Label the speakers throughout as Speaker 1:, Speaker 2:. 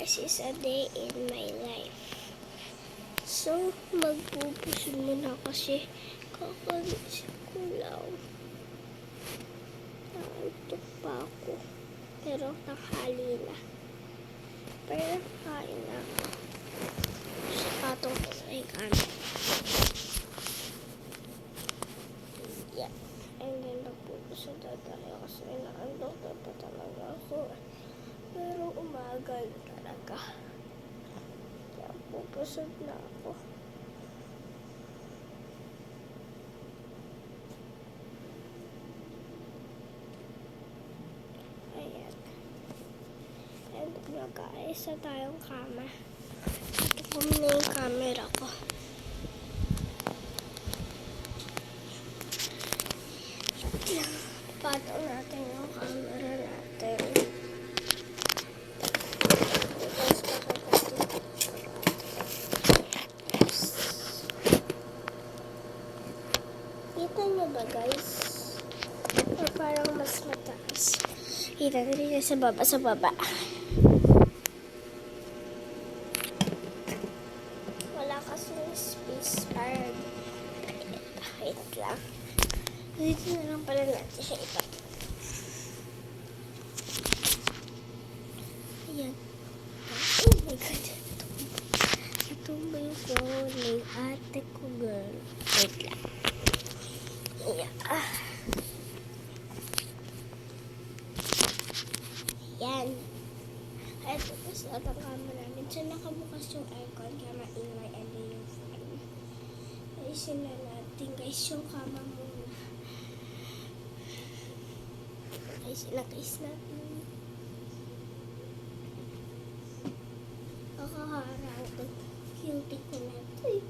Speaker 1: hours is a day in my life. So, magpupusod muna kasi kakagising ko lang. Naantok pa ako. Pero tanghali na. Pero kain na ako. Sapatong ko na yung gamit. Yeah. And then magpupusod na tayo kasi naantok na pa talaga ako. Pero umaga na talaga. Kaya pupusod na ako. Ayan. And nag-aisa tayong kama. Ito ko muna yung camera ko. Patong natin yung camera natin. Kita nyo ba guys? Or parang mas mataas. Kita nyo dito sa baba. Wala kasing space para wait lang. Dito na lang pala natin siya ipa. Ayan. Oh my God. Natumba yung phone ng ate ko, girl. Wait lang. Ayan. Ayan. Ito kasi at ang camera namin. So, nakabukas yung aircon kaya maingay ano yung fan. Ayusin na natin guys yung kama muna. Ayusin natin. Nakaharang ito. Cutie ko na ito eh.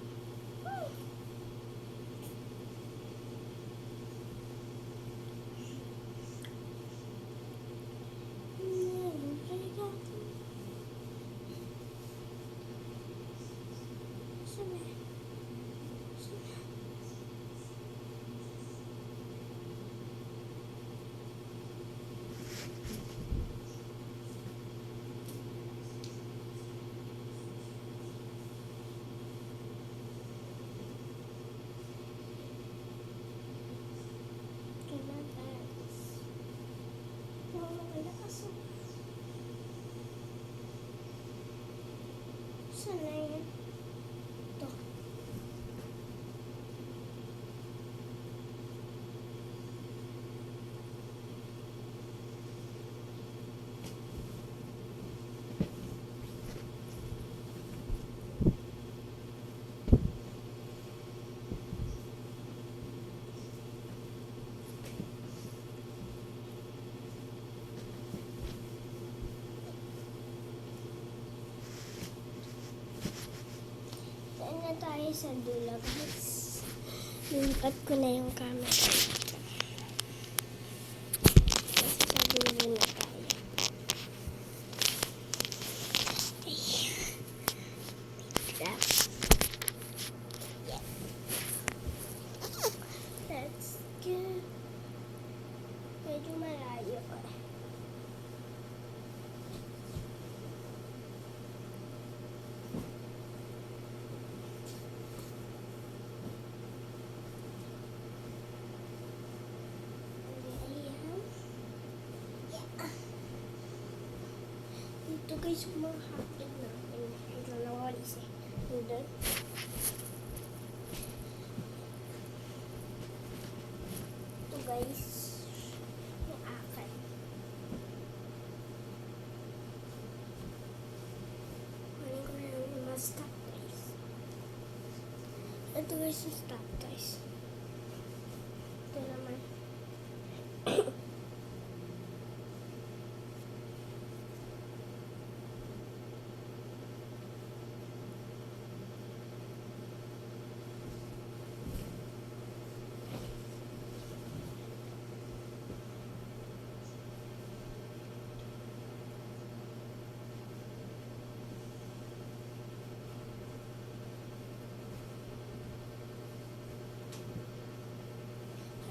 Speaker 1: Sana yan. Ito. Na tayo sa dulo guys. Nilipat ko na yung camera. Kasi sa dulo na tayo. Ayan. Yeah. Let's go. Medyo malayo ko. Ito guys, yung mga hapin natin. Ito na walis eh. Ito. Ito guys. Yung akin. Kunin ko na yung mga stop guys. Ito guys yung stop guys. Ito naman.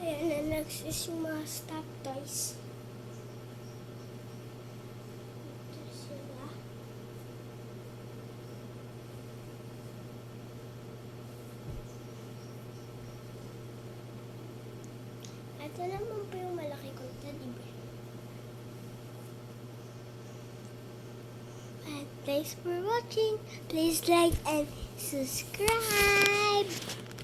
Speaker 1: Ayan na, next is yung mga stop toys. Ito sila. Ito naman po yung malaki kong teddy bear. And thanks for watching. Please like and subscribe.